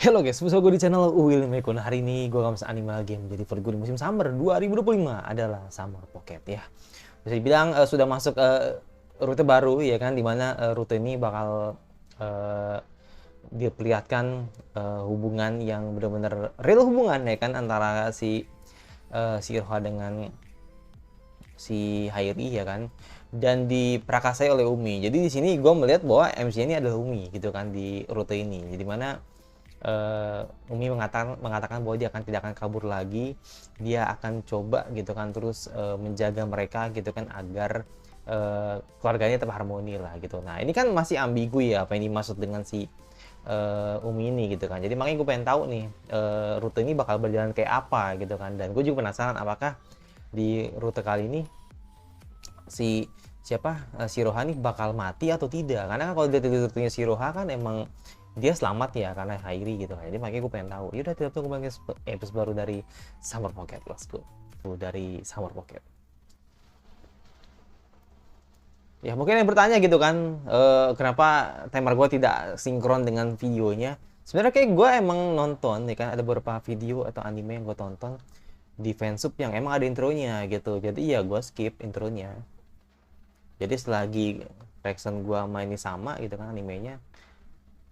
Halo guys, bersama gue di channel Will Mekun. Hari ini gue akan bahas anime game jadi favorit musim summer 2025 adalah Summer Pocket ya. Bisa dibilang sudah masuk rute baru ya kan, dimana rute ini bakal uh, diperlihatkan hubungan yang benar-benar real hubungan ya kan antara si Roha dengan si Hairi ya kan, dan diprakasai oleh Umi. Jadi di sini gue melihat bahwa MC ini adalah Umi gitu kan di rute ini. Jadi mana Umi mengatakan bahwa dia tidak akan kabur lagi, dia akan coba gitu kan terus menjaga mereka gitu kan agar keluarganya tetap harmoni lah gitu. Nah ini kan masih ambigu ya apa yang dimaksud dengan si Umi ini gitu kan. Jadi makanya gue pengen tahu nih rute ini bakal berjalan kayak apa gitu kan. Dan gue juga penasaran apakah di rute kali ini si Roha nih bakal mati atau tidak, karena kan kalau dari rutenya si Roha kan emang dia selamat ya karena Hairi gitu kan. Jadi makanya gue pengen tahu. Yaudah, kita tunggu lagi episode baru dari Summer Pocket. Let's go. Dari Summer Pocket ya, mungkin yang bertanya gitu kan, kenapa timer gue tidak sinkron dengan videonya. Sebenarnya kayak gue emang nonton ya kan, ada beberapa video atau anime yang gue tonton di fansub yang emang ada intronya gitu, jadi iya gue skip intronya. Jadi selagi reaction gua main ini sama gitu kan animenya,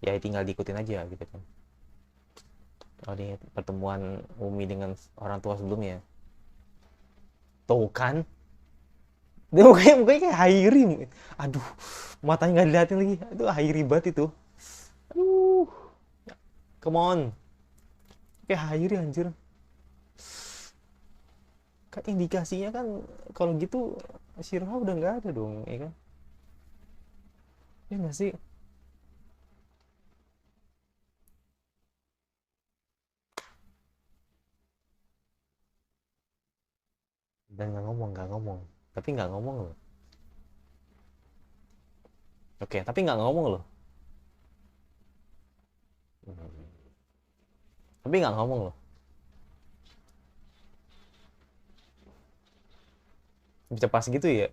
ya tinggal diikutin aja gitu kan. Oh, ini pertemuan Umi dengan orang tua sebelumnya. Tuh kan, dia mukanya kayak Hairi. Aduh, matanya nggak dilihatin lagi. Itu Hairi banget itu. Aduh, come on, kayak Hairi anjir. Kan indikasinya kan kalau gitu Shiroha udah nggak ada dong ya kan, ya nggak sih. Dan nggak ngomong, tapi nggak ngomong loh. Oke, tapi nggak ngomong loh. Tapi nggak ngomong loh. Bisa pas gitu ya.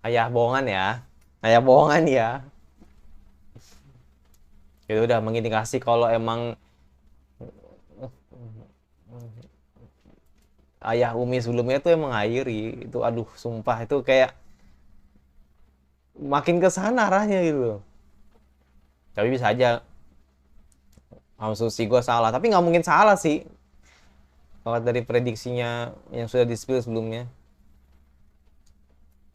Ayah bohongan ya. Ayah bohongan ya. Itu udah mengindikasi kalau emang ayah Umi sebelumnya tuh emang Airi. Itu aduh sumpah itu kayak makin ke sana arahnya gitu. Tapi bisa aja asumsi gue salah. Tapi nggak mungkin salah sih. Kalau dari prediksinya yang sudah di-spill sebelumnya.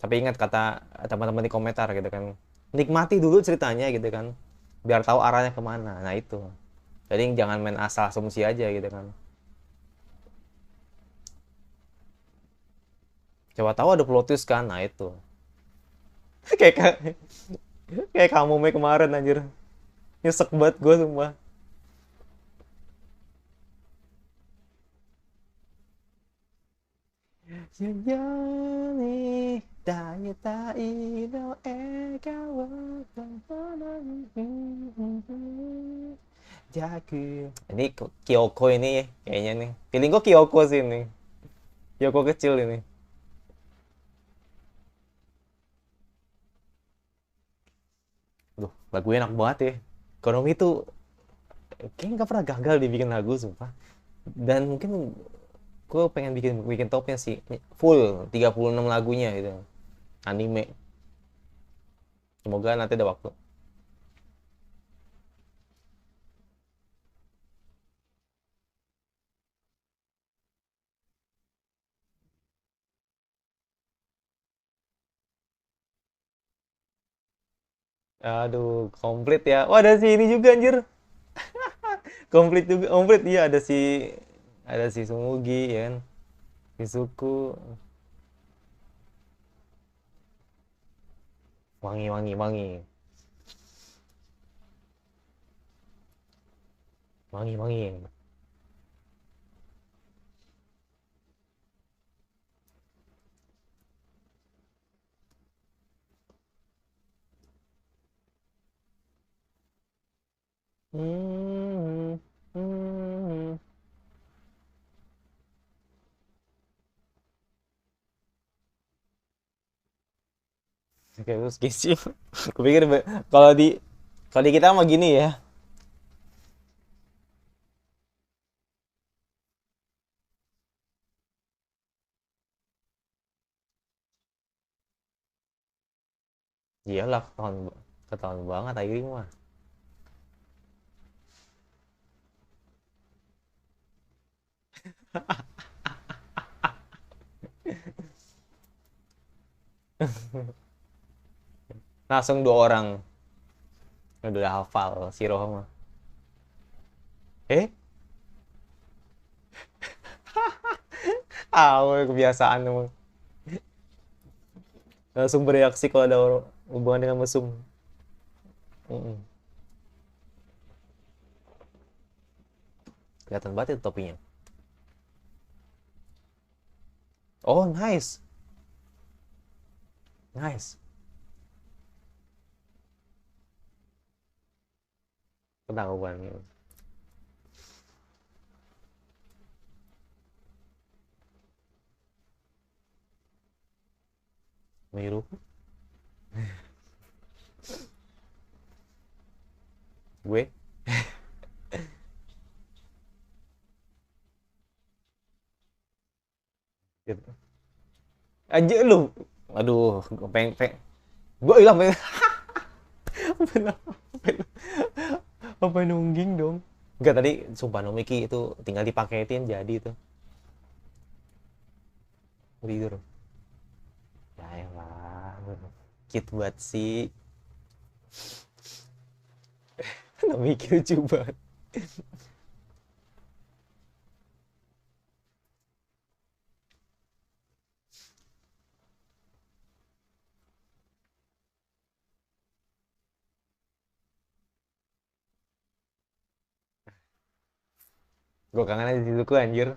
Tapi ingat kata teman-teman di komentar gitu kan. Nikmati dulu ceritanya gitu kan. Biar tahu arahnya kemana. Nah itu. Jadi jangan main asal asumsi aja gitu kan. Coba tahu ada plot twist kan. Nah itu. kayak kayak kamu Mei kemarin anjir. Nyesek banget gue sumpah. Sejani daya tak ino ekawa Jaku. Ini Kyoko ini kayaknya nih. Feeling kok Kyoko sih ini. Kyoko kecil ini. Duh, lagu enak banget ya. Konomi itu kayaknya nggak pernah gagal dibikin lagu sumpah. Dan mungkin gue pengen bikin bikin topnya sih full 36 lagunya gitu, anime. Semoga nanti ada waktu. Aduh, komplit ya. Wah, ada si ini juga anjir. Komplit juga, komplit. Iya, ada si Sumugi ya kan. Shizuku. Wangi wangi wangi. Wangi wangi. Hmm, hmm. Oke, terus Casey. Kupikir kalau di kita mah gini ya. Iyalah, ketahuan banget Airi mah. Langsung dua orang udah hafal si Roh mah. Eh, kebiasaan emang. Langsung bereaksi kalau ada hubungan dengan mesum. Mm-mm. Kelihatan banget itu topinya. Oh, nice. Nice. Ketahuan. Miru. Gue. Gitu. Aja lu. Aduh, pengen. Gue hilang pengen. Apa nungging dong? Enggak tadi sumpah no Miki itu tinggal dipaketin jadi itu. Tidur. Ya elah. Cute buat sih. No Miki lucu banget. Gue kangen aja situ anjir.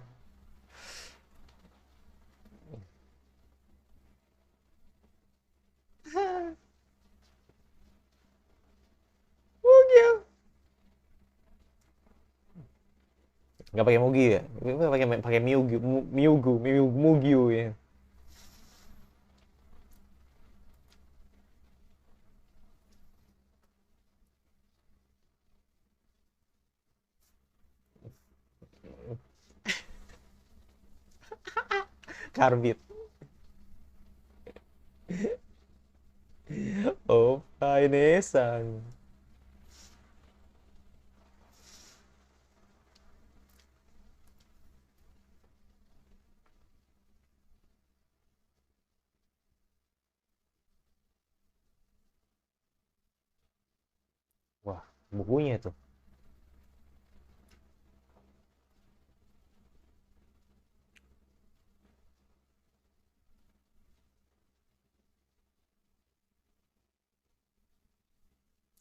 Mugi. Enggak pakai Mugi ya? Pakai pakai Miugi, Miugu, Mugyu ya. Karbit. Oh, Painesan. Wah, bukunya tuh.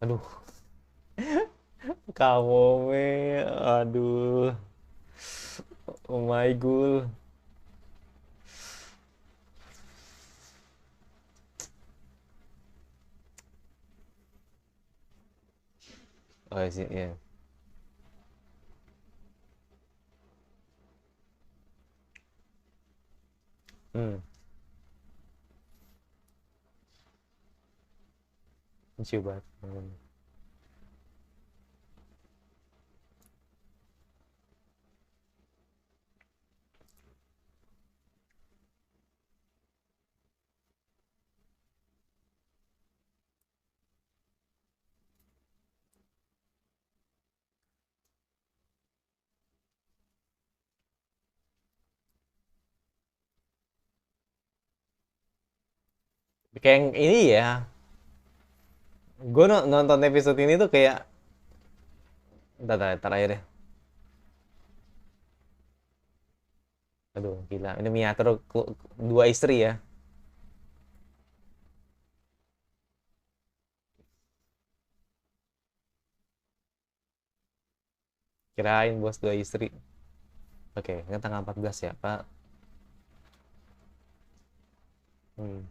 Aduh, kamu me, aduh, oh my god. Oh sih, ya. Hmm, lucu banget. Kayak yang ini ya, gue nonton episode ini tuh kayak, terakhir ya. Aduh, gila. Ini miniatur dua istri ya. Kirain bos dua istri. Oke, ini tanggal 14 ya, Pak. Hmm.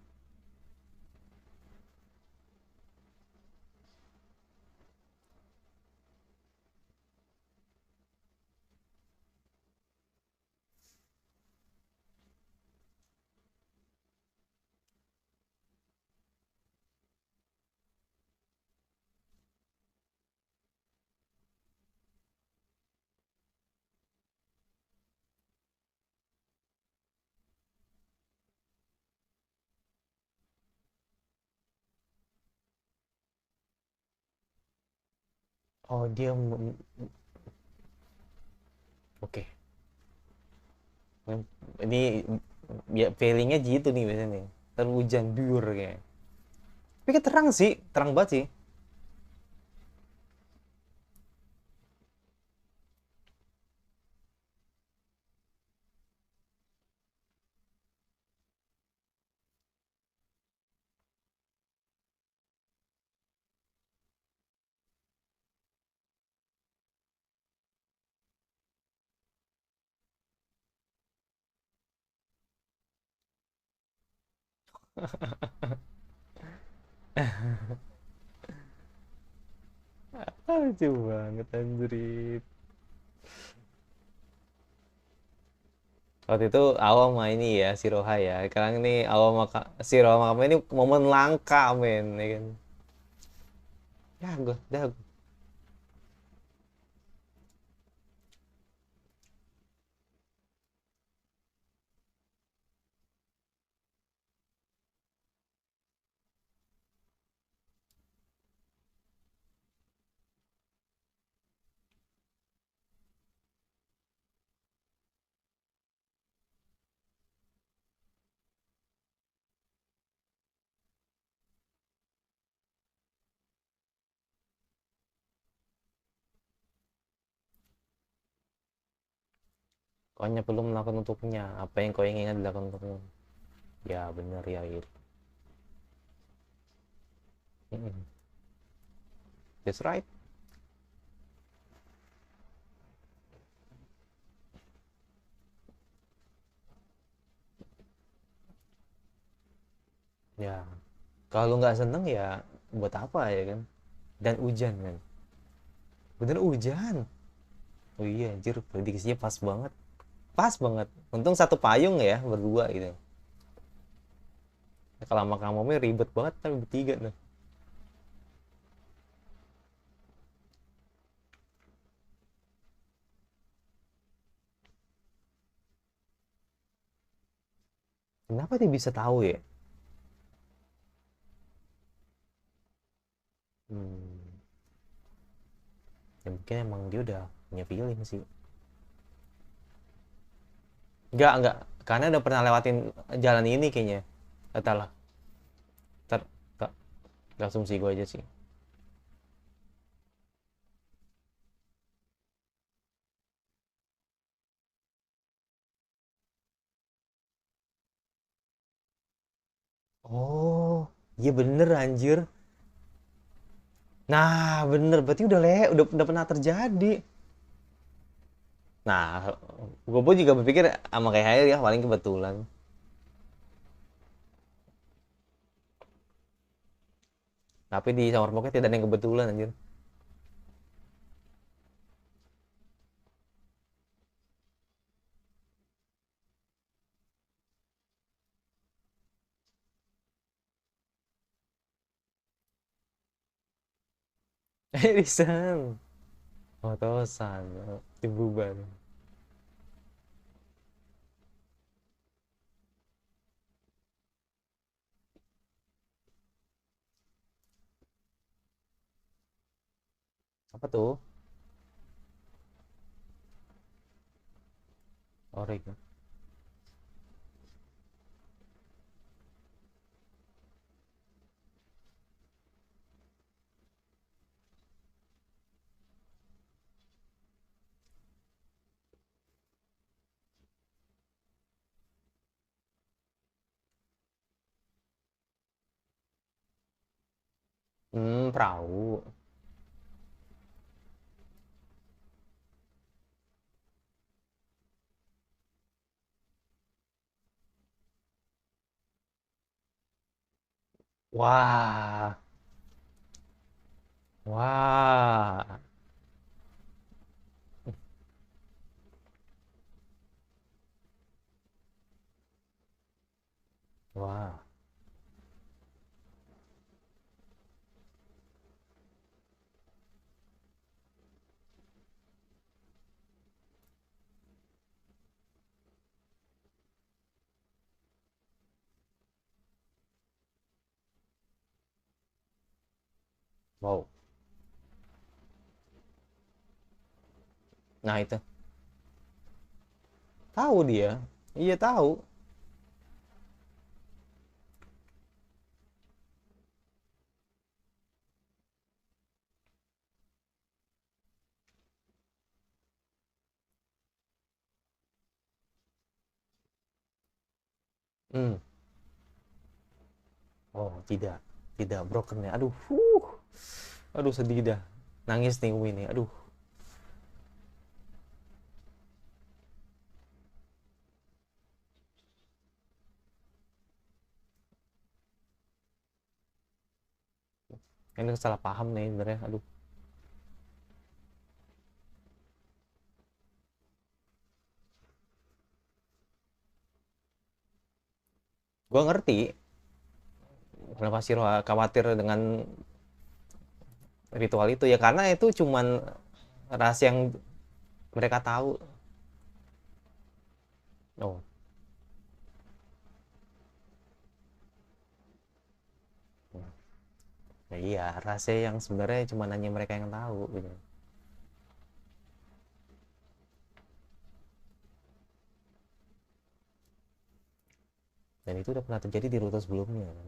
Oh, dia oke. Ini ya feelingnya gitu nih biasanya nih. Ntar hujan dur kayak. Tapi kan terang sih, terang banget sih. Lucu banget anjrit. Waktu itu awam mah ini ya, si Roha ya. Sekarang ini awam maka si Roha sama kamu ini momen langka men, ya kan. Ya gue, dah kau hanya perlu melakukan untuknya apa yang kau inginkan dilakukan untukmu. Ya bener ya gitu. Mm-mm. That's right. Ya kalau nggak seneng ya buat apa ya kan. Dan hujan kan, bener hujan. Oh iya anjir, prediksinya pas banget, pas banget. Untung satu payung ya berdua gitu. Kalau sama kamu mah ribet banget tapi bertiga tuh. Kenapa dia bisa tahu ya? Hmm, ya mungkin emang dia udah punya feeling sih. Enggak, karena udah pernah lewatin jalan ini kayaknya. Entahlah, ter, ter, asumsi gue aja sih. Oh, iya bener anjir. Nah, bener, berarti udah pernah terjadi. Nah, gue pun juga berpikir sama kayak Hail ya, paling kebetulan. Tapi di Summer Pocket tidak ada yang kebetulan anjir. Erickson. Oh, Tosan. Tim berubah. Apa tuh? Oregon. Perahu. Wah. Wah. Wah. Wow. Nah itu, tahu dia. Iya tahu. Hmm. Oh tidak, tidak broken ya. Aduh, aduh sedih dah. Nangis nih Umi nih. Aduh. Ini salah paham nih sebenarnya. Aduh. Gua ngerti kenapa sih khawatir dengan ritual itu ya karena itu cuman rahasia yang mereka tahu. Oh, ya iya, rahasia yang sebenarnya cuma hanya mereka yang tahu gitu. Dan itu udah pernah terjadi di rute sebelumnya kan.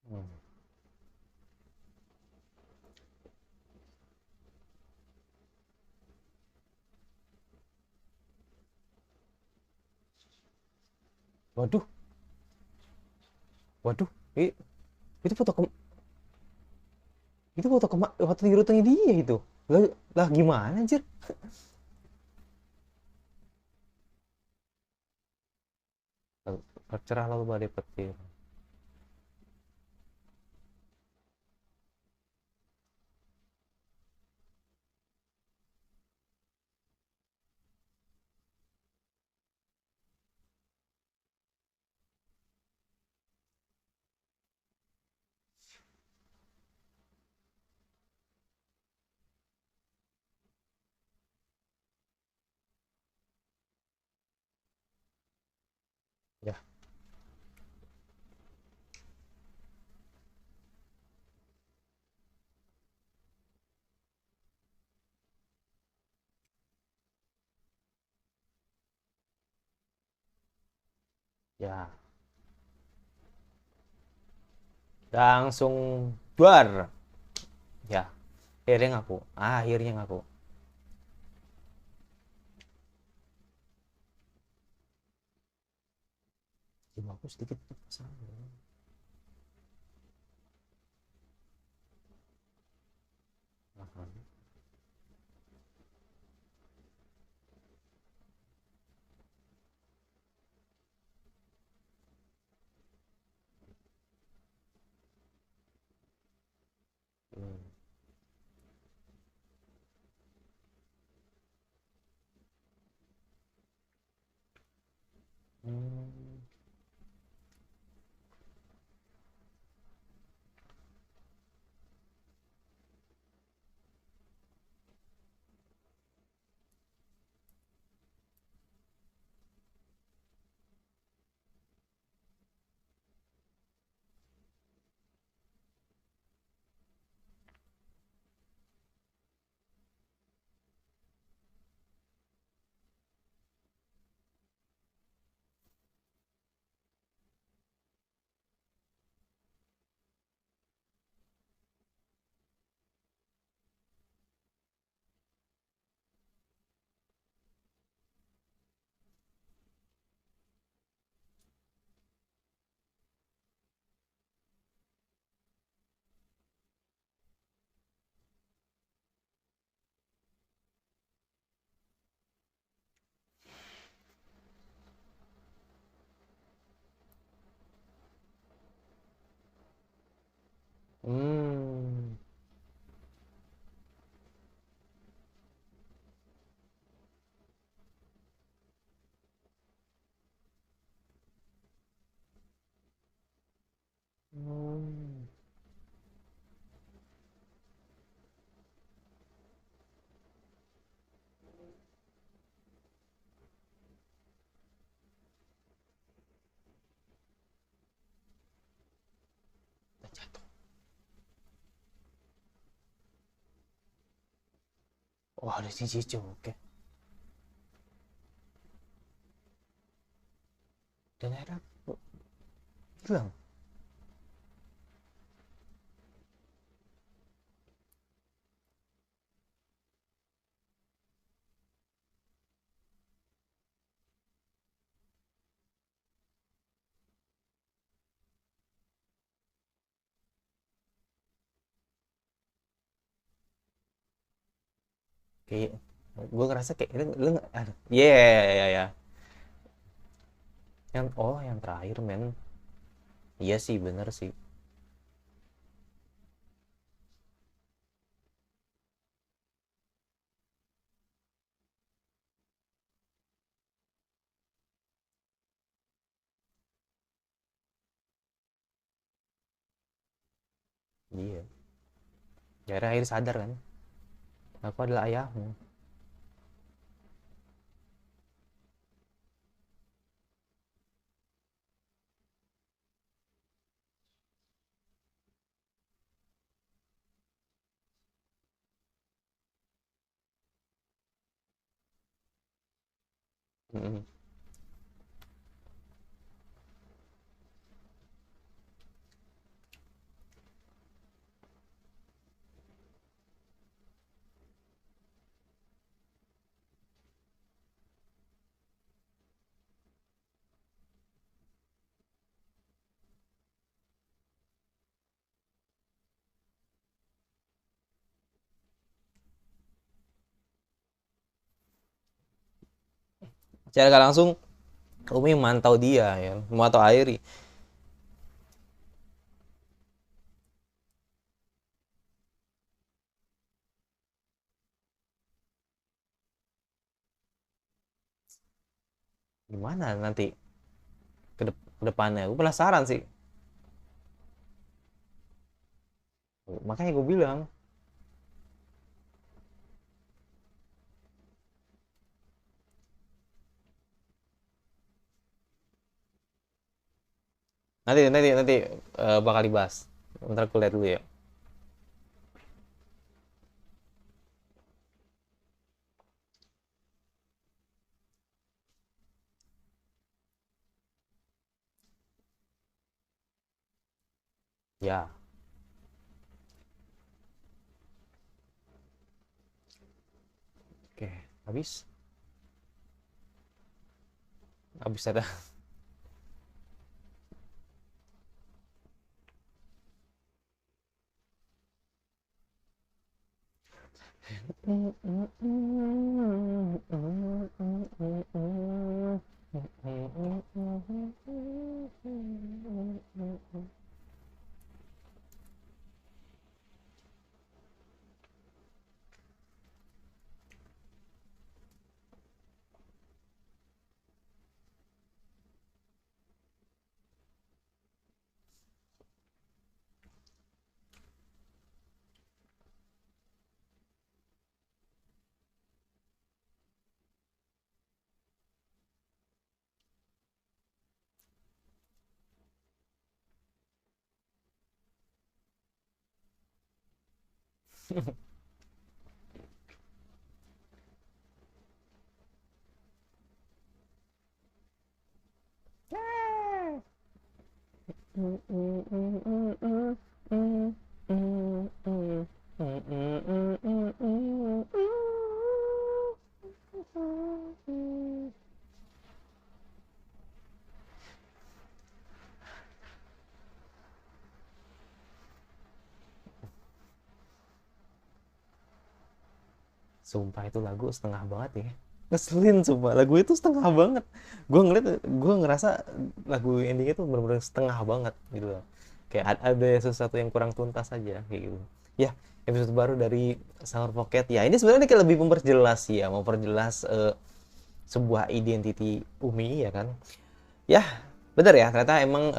Hmm. Waduh, waduh, i- itu foto itu foto di rutenya dia itu. Lah gimana anjir? Cerah lalu badai petir. Ya, ya, langsung duar. Ya, akhirnya ngaku. Cuma aku sedikit sama. Hmm. Hmm. Hmm. Hmm. Oh, ada si Cicu, oke. Dan akhirnya hilang. Kayak gue ngerasa kayak lu ada. Iya, iya, iya, iya. Yang oh, yang terakhir men. Iya sih, bener sih. Iya. Ya akhir sadar kan, aku adalah ayahmu. Mm-mm. Secara gak langsung Umi memantau dia ya, memantau Airi. Gimana nanti ke depannya? Gue penasaran sih. Makanya gue bilang, nanti bakal dibahas. Bentar aku lihat dulu ya. Ya, oke. Habis, habis ada. Sumpah itu lagu setengah banget ya. Ngeselin sumpah, lagu itu setengah banget. Gue ngerasa lagu endingnya tuh bener-bener setengah banget gitu loh. Kayak ada sesuatu yang kurang tuntas aja kayak gitu. Ya, episode baru dari Summer Pocket. Ya, ini sebenarnya kayak lebih memperjelas ya, memperjelas sebuah identity Umi ya kan. Ya, bener ya, ternyata emang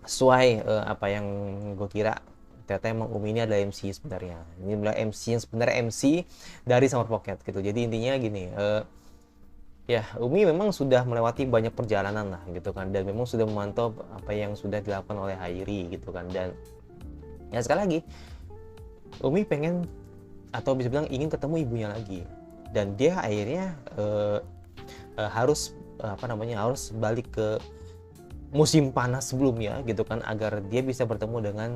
sesuai apa yang gue kira. Ternyata emang Umi ini adalah MC sebenarnya. Ini adalah MC yang sebenarnya MC dari Summer Pocket gitu. Jadi intinya gini, ya Umi memang sudah melewati banyak perjalanan lah gitu kan, dan memang sudah memantau apa yang sudah dilakukan oleh Hairi gitu kan. Dan ya sekali lagi, Umi pengen atau bisa bilang ingin ketemu ibunya lagi, dan dia akhirnya harus harus balik ke musim panas sebelumnya gitu kan, agar dia bisa bertemu dengan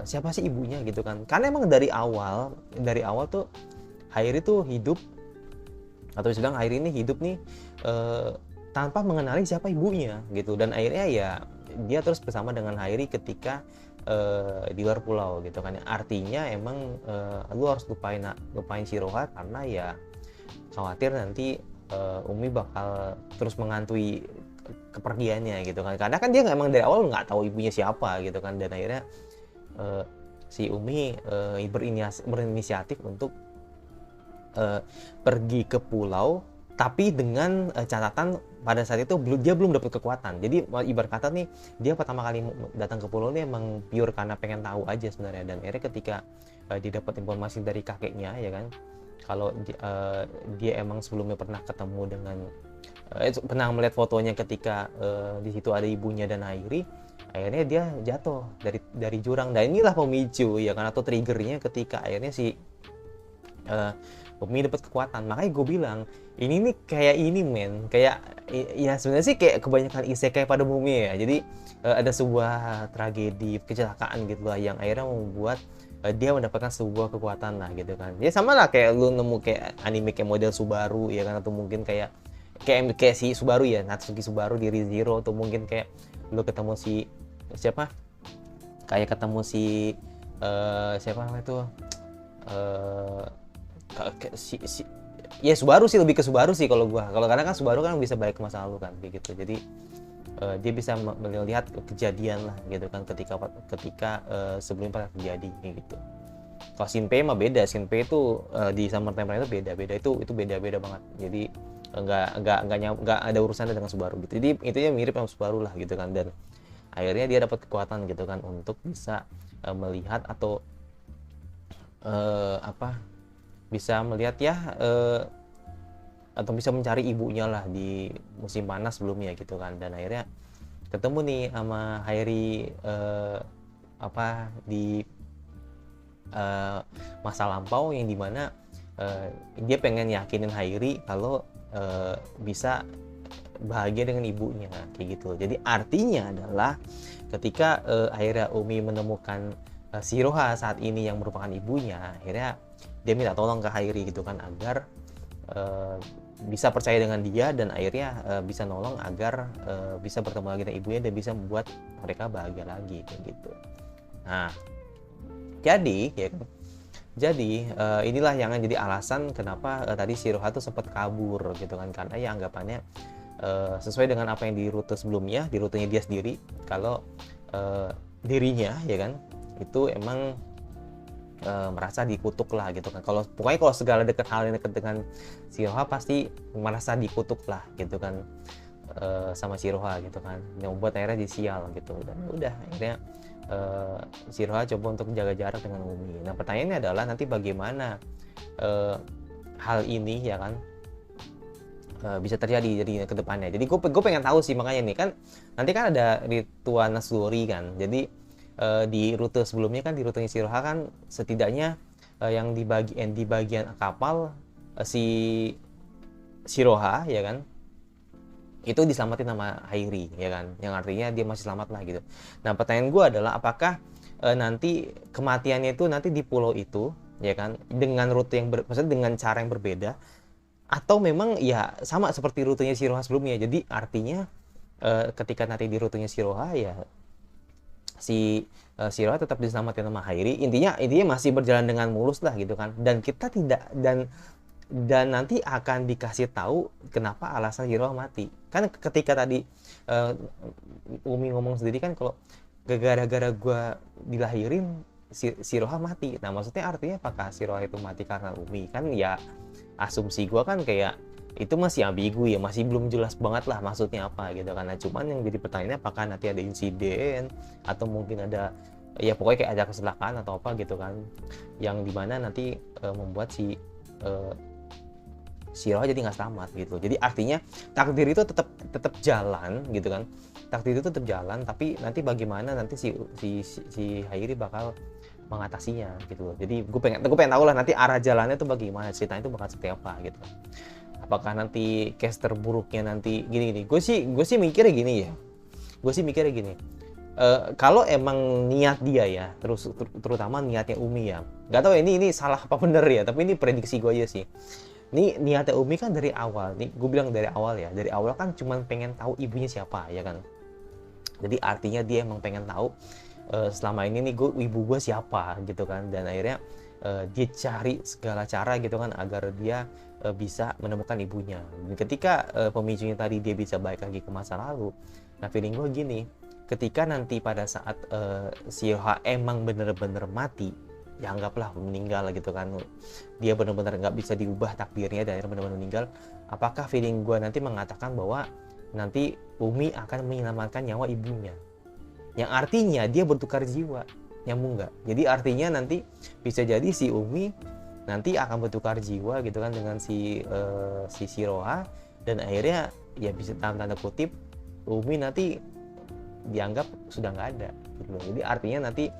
siapa sih ibunya gitu kan. Karena emang dari awal tuh Hairi tuh hidup, atau bisa bilang Hairi ini hidup nih tanpa mengenali siapa ibunya gitu, dan akhirnya ya dia terus bersama dengan Hairi ketika di luar pulau gitu kan. Artinya emang lu harus lupain Shiroha karena ya khawatir nanti Umi bakal terus menghantui kepergiannya gitu kan, karena kan dia emang dari awal nggak tahu ibunya siapa gitu kan. Dan akhirnya si Umi berinisiatif untuk pergi ke pulau, tapi dengan catatan pada saat itu dia belum dapat kekuatan. Jadi ibarat kata nih, dia pertama kali datang ke pulau ini emang pure karena pengen tahu aja sebenarnya. Dan akhirnya ketika dia dapat informasi dari kakeknya ya kan, kalau dia emang sebelumnya pernah ketemu dengan pernah melihat fotonya ketika di situ ada ibunya dan Hairi, akhirnya dia jatuh dari jurang. Dan inilah pemicu ya kan, atau triggernya ketika akhirnya si Umi dapat kekuatan. Makanya gue bilang ini nih kayak ini men, kayak ya sebenarnya sih kayak kebanyakan isekai pada umumnya ya. Jadi ada sebuah tragedi kecelakaan gitu lah yang akhirnya membuat dia mendapatkan sebuah kekuatan lah gitu kan. Ya sama lah kayak lu nemu kayak anime kayak model Subaru ya kan, atau mungkin kayak si Subaru ya, Natsuki Subaru di ReZero, atau mungkin kayak lu ketemu si siapa? Kayak ketemu si siapa namanya itu ya Subaru sih, lebih ke Subaru sih kalau gua. Kalau karena kan Subaru kan bisa balik ke masa lalu kan gitu. Jadi dia bisa melihat kejadian lah gitu kan, ketika sebelum pernah terjadi gitu. Kalau Shinpei mah beda. Shinpei itu di Summertime Ride itu beda itu beda banget. Jadi nggak ada urusannya dengan Subaru gitu. Jadi intinya mirip sama Subaru lah gitu kan. Dan akhirnya dia dapat kekuatan gitu kan untuk bisa melihat atau bisa melihat ya atau bisa mencari ibunya lah di musim panas sebelumnya gitu kan. Dan akhirnya ketemu nih sama Hairi di masa lampau, yang dimana dia pengen yakinin Hairi kalau bisa bahagia dengan ibunya kayak gitu. Jadi artinya adalah ketika akhirnya Umi menemukan Shiroha saat ini yang merupakan ibunya, akhirnya dia minta tolong ke Hairi gitu kan, agar bisa percaya dengan dia, dan akhirnya bisa nolong agar bisa bertemu lagi dengan ibunya dan bisa membuat mereka bahagia lagi kayak gitu. Nah, jadi inilah yang jadi alasan kenapa tadi Shiroha tuh sempat kabur gitu kan, karena ya anggapannya sesuai dengan apa yang di rute sebelumnya, di rutenya dia sendiri, kalau dirinya ya kan itu emang merasa dikutuk lah gitu kan. Pokoknya kalau segala hal yang dekat dengan Shiroha pasti merasa dikutuk lah gitu kan, sama Shiroha gitu kan, yang membuat akhirnya disial gitu. Dan udah akhirnya Shiroha coba untuk menjaga jarak dengan Umi. Nah pertanyaannya adalah nanti bagaimana hal ini ya kan bisa terjadi jadi ke depannya. Jadi gue pengen tahu sih, makanya nih kan nanti kan ada ritual Nasudori kan. Jadi di rute sebelumnya kan, di rutenya Shiroha kan setidaknya yang di bagian kapal si Shiroha ya kan itu diselamatin sama Hairi ya kan, yang artinya dia masih selamat lah gitu. Nah pertanyaan gue adalah apakah nanti kematiannya itu nanti di pulau itu ya kan, dengan rute yang maksudnya dengan cara yang berbeda, atau memang ya sama seperti rutenya Shiroha sebelumnya. Jadi artinya ketika nanti di rutenya Shiroha ya si Shiroha tetap diselamatin sama Hairi, intinya masih berjalan dengan mulus lah gitu kan. Dan kita tidak dan nanti akan dikasih tahu kenapa alasan Shiroha mati. Kan ketika tadi Umi ngomong sendiri kan, kalau gara-gara gue dilahirin Shiroha mati. Nah maksudnya artinya apakah Shiroha itu mati karena Umi? Kan ya asumsi gue kan kayak itu masih ambigu ya, masih belum jelas banget lah maksudnya apa gitu kan. Nah, cuman yang jadi pertanyaannya apakah nanti ada insiden atau mungkin ada ya pokoknya kayak ada kecelakaan atau apa gitu kan, yang dimana nanti membuat si Shiroha jadi nggak selamat gitu. Jadi artinya takdir itu tetap jalan gitu kan, takdir itu tetap jalan, tapi nanti bagaimana nanti si Hairi bakal mengatasinya gitu loh. Jadi gue pengen tahu lah nanti arah jalannya tuh bagaimana, ceritanya itu bakal seperti apa gitu. Apakah nanti case terburuknya nanti gini. Gue sih mikirnya gini ya. Kalau emang niat dia ya, terutama niatnya Umi ya. Gak tahu ya, ini salah apa bener ya, tapi ini prediksi gue aja sih. Ini niatnya Umi kan dari awal, nih gue bilang dari awal ya, dari awal kan cuman pengen tahu ibunya siapa ya kan. Jadi artinya dia emang pengen tahu selama ini nih ibu gue siapa gitu kan, dan akhirnya dia cari segala cara gitu kan agar dia bisa menemukan ibunya. Dan ketika pemicunya tadi dia bisa balik lagi ke masa lalu, nah feeling gue gini, ketika nanti pada saat si Yoha emang bener-bener mati, ya anggaplah meninggal gitu kan, dia bener-bener nggak bisa diubah takdirnya dan akhirnya bener-bener meninggal, apakah feeling gue nanti mengatakan bahwa nanti Umi akan menyelamatkan nyawa ibunya, yang artinya dia bertukar jiwa, nyambung nggak? Jadi artinya nanti bisa jadi si Umi nanti akan bertukar jiwa gitu kan dengan si Shiroha, dan akhirnya ya bisa dalam tanda kutip Umi nanti dianggap sudah nggak ada gitu loh. Jadi artinya nanti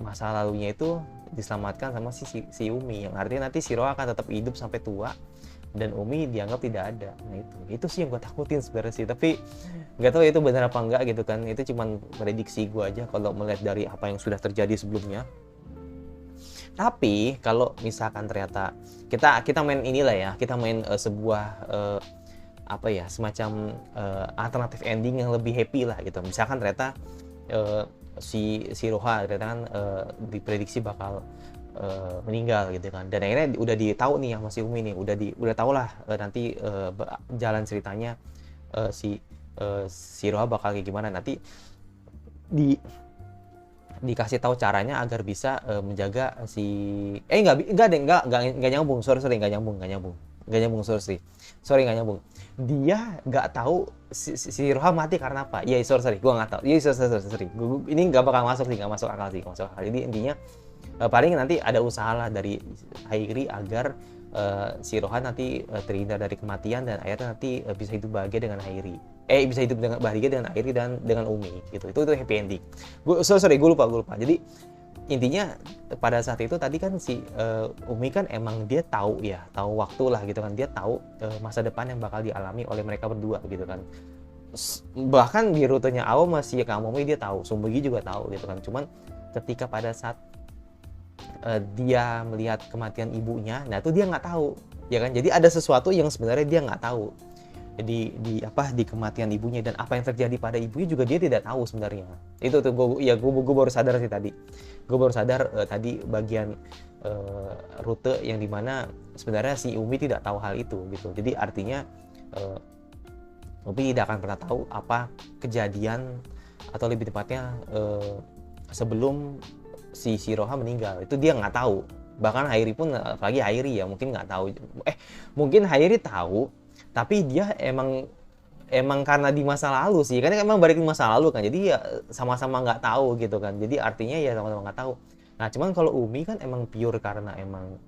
masa lalunya itu diselamatkan sama si Umi, yang artinya nanti Shiroha akan tetap hidup sampai tua dan Umi dianggap tidak ada. Nah itu sih yang gue takutin sebenarnya sih, tapi nggak tahu ya itu benar apa enggak gitu kan. Itu cuman prediksi gue aja kalau melihat dari apa yang sudah terjadi sebelumnya. Tapi kalau misalkan ternyata kita main inilah ya, kita main sebuah apa ya, semacam alternatif ending yang lebih happy lah gitu. Misalkan ternyata si Shiroha ternyata kan diprediksi bakal meninggal gitu kan, dan akhirnya udah ditahu nih yang masih Umi nih, udah tahu lah nanti jalan ceritanya si Shiroha bakal kayak gimana, nanti dikasih tahu caranya agar bisa menjaga si nggak nyambung, sorry nggak nyambung, sorry nggak nyambung. Dia nggak tahu si Roha mati karena apa. Iya sorry gue nggak tahu. Iya sorry. Ini nggak bakal masuk akal sih. Jadi intinya paling nanti ada usaha lah dari Hairi agar si Roha nanti terhindar dari kematian dan akhirnya nanti bisa hidup bahagia dengan Hairi. Bisa hidup dengan bahagia dengan Hairi dan dengan Umi gitu. Itu happy ending. Gue lupa. Jadi intinya pada saat itu tadi kan si Umi kan emang dia tahu waktu lah gitu kan, dia tahu masa depan yang bakal dialami oleh mereka berdua gitu kan. Bahkan di rutenya Awo masih Kang Momi dia tahu, Sumbugi juga tahu gitu kan. Cuman ketika pada saat dia melihat kematian ibunya, nah itu dia nggak tahu ya kan. Jadi ada sesuatu yang sebenarnya dia nggak tahu di kematian ibunya, dan apa yang terjadi pada ibunya juga dia tidak tahu sebenarnya. Itu tuh gue baru sadar sih tadi. Gue baru sadar tadi bagian rute yang dimana sebenarnya si Umi tidak tahu hal itu gitu. Jadi artinya Umi tidak akan pernah tahu apa kejadian, atau lebih tepatnya sebelum si Shiroha meninggal. Itu dia nggak tahu. Bahkan Hairi pun, apalagi Hairi ya mungkin nggak tahu. Mungkin Hairi tahu, tapi dia emang karena di masa lalu sih, karena emang balik di masa lalu kan, jadi ya sama-sama nggak tahu gitu kan. Jadi artinya ya sama-sama nggak tahu. Nah cuman kalau Umi kan emang pure karena emang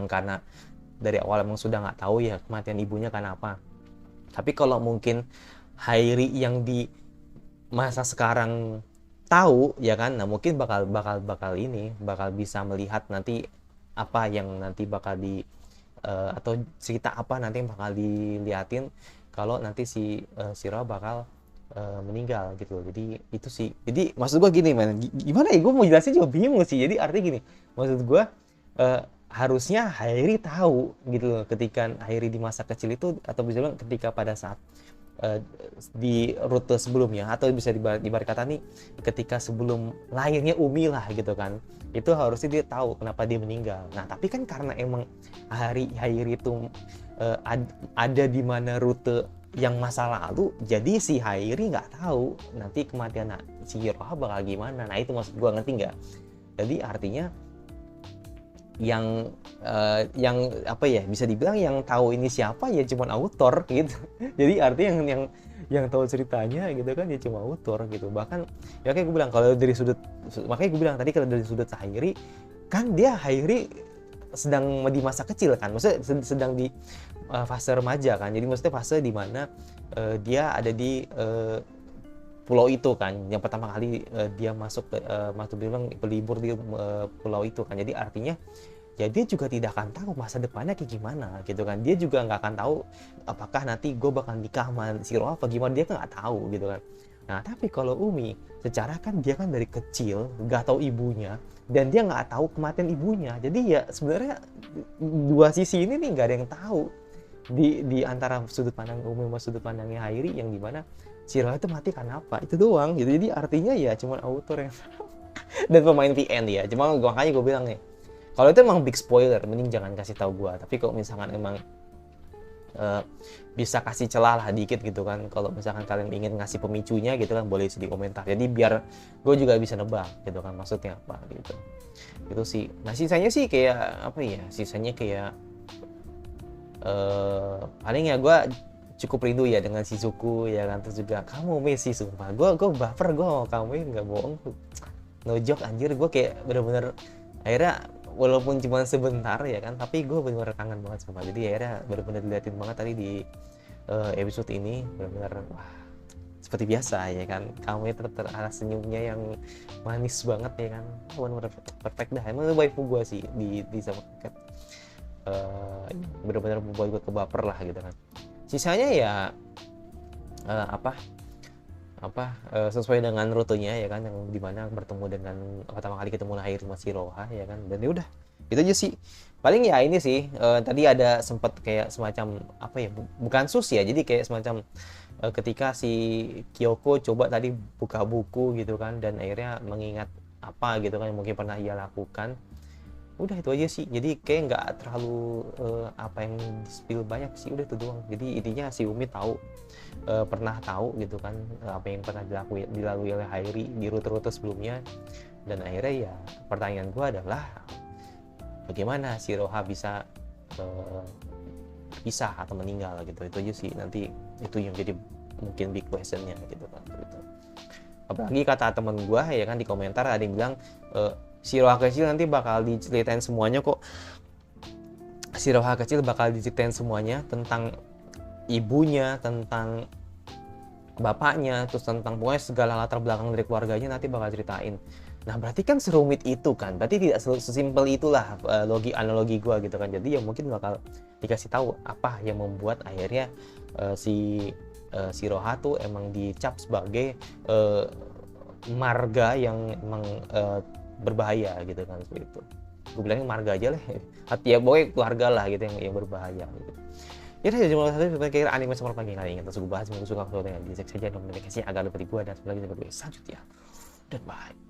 karena dari awal emang sudah nggak tahu ya kematian ibunya karena apa. Tapi kalau mungkin Hairi yang di masa sekarang tahu ya kan, nah mungkin bakal bisa melihat nanti apa yang nanti bakal atau cerita apa nanti yang bakal diliatin kalau nanti si Shiroha bakal meninggal gitu. Jadi itu sih, jadi maksud gue gini man, gimana ya, gue mau jelasin juga bingung sih. Jadi artinya gini, maksud gue harusnya Hairi tahu gitu loh, ketika Hairi di masa kecil itu, atau bisa bilang ketika pada saat di rute sebelumnya, atau bisa diibarat kata nih ketika sebelum lahirnya Umi lah gitu kan, itu harusnya dia tahu kenapa dia meninggal. Nah tapi kan karena emang Hairi itu ada di mana rute yang masa lalu, jadi si Hairi nggak tahu nanti kematian si Shiroha bakal gimana. Nah itu maksud gua, ngerti nggak? Jadi artinya yang apa ya, bisa dibilang yang tahu ini siapa ya cuma autor gitu. Jadi artinya yang tahu ceritanya gitu kan ya cuma autor gitu. Bahkan ya kayak gue bilang, kalau dari sudut, makanya gue bilang tadi kalau dari sudut Hairi kan, dia Hairi sedang di masa kecil kan, maksudnya sedang di fase remaja kan. Jadi maksudnya fase di mana dia ada di pulau itu kan, yang pertama kali dia masuk bilang berlibur di pulau itu kan. Jadi artinya ya dia juga tidak akan tahu masa depannya kayak gimana gitu kan. Dia juga nggak akan tahu apakah nanti gue bakal nikah sama si Roha apa gimana, dia kan nggak tahu gitu kan. Nah tapi kalau Umi secara kan dia kan dari kecil nggak tahu ibunya dan dia nggak tahu kematian ibunya. Jadi ya sebenarnya dua sisi ini nih nggak ada yang tahu di antara sudut pandang Umi sama sudut pandangnya Hairi, yang dimana si Roha itu mati karena apa itu doang gitu. Jadi artinya ya cuma autor yang dan pemain VN ya. Cuma makanya gue bilang nih, kalau itu emang big spoiler, mending jangan kasih tahu gue. Tapi kalau misalkan emang bisa kasih celah lah dikit gitu kan, kalau misalkan kalian ingin ngasih pemicunya gitu kan, boleh isi di komentar. Jadi biar gue juga bisa nebak gitu kan maksudnya apa gitu. Itu sih. Nah sisanya sih kayak apa ya? Sisanya kayak paling ya gue cukup rindu ya dengan Shizuku ya kan. Terus juga kamu Messi, sumpah gue baper, gue mau kamu nggak bohong, no joke anjir. Gue kayak bener-bener akhirnya walaupun cuma sebentar ya kan, tapi gue bener-bener kangen banget sumpah. Jadi akhirnya bener-bener diliatin banget tadi di episode ini, bener-bener wah seperti biasa ya kan, kamu tetap ada senyumnya yang manis banget ya kan, bener-bener perfect dah. Emang itu waifu gue sih di sama Cat, bener-bener membuat gue kebaper lah gitu kan. Sisanya ya sesuai dengan rutenya ya kan, yang dimana bertemu dengan pertama kali ketemu Hairi sama Shiroha ya kan. Dan ya udah itu aja sih paling ya. Ini sih tadi ada sempat kayak semacam apa ya, bukan sus ya, jadi kayak semacam ketika si Kyoko coba tadi buka buku gitu kan, dan akhirnya mengingat apa gitu kan yang mungkin pernah ia lakukan. Udah itu aja sih, jadi kayak nggak terlalu apa yang di-spill banyak sih, udah itu doang. Jadi intinya si Umi tahu, pernah tahu gitu kan apa yang pernah dilalui oleh Hairi di rute-rute sebelumnya. Dan akhirnya ya pertanyaan gue adalah bagaimana si Roha bisa pisah atau meninggal gitu. Itu aja sih, nanti itu yang jadi mungkin big questionnya gitu kan gitu. Apalagi kata temen gue ya kan di komentar ada yang bilang si Roha kecil nanti bakal diceritain semuanya kok. Si Roha kecil bakal diceritain semuanya tentang ibunya, tentang bapaknya, terus tentang pokoknya segala latar belakang dari keluarganya nanti bakal ceritain. Nah berarti kan serumit itu kan, berarti tidak sesimpel itulah analogi gue gitu kan. Jadi ya mungkin bakal dikasih tahu apa yang membuat akhirnya si Roha tuh emang dicap sebagai marga yang emang berbahaya gitu kan, seperti itu. Gue bilangnya marga aja lah, hati ya pokoknya keluarga lah gitu yang berbahaya gitu. Ya udah, cuma satu kira anime Summer Pagi kali ini terus gue bahas, suka dengan di seksi aja nominasinya agak lebih gue dan sebagai selanjutnya. Dan bye.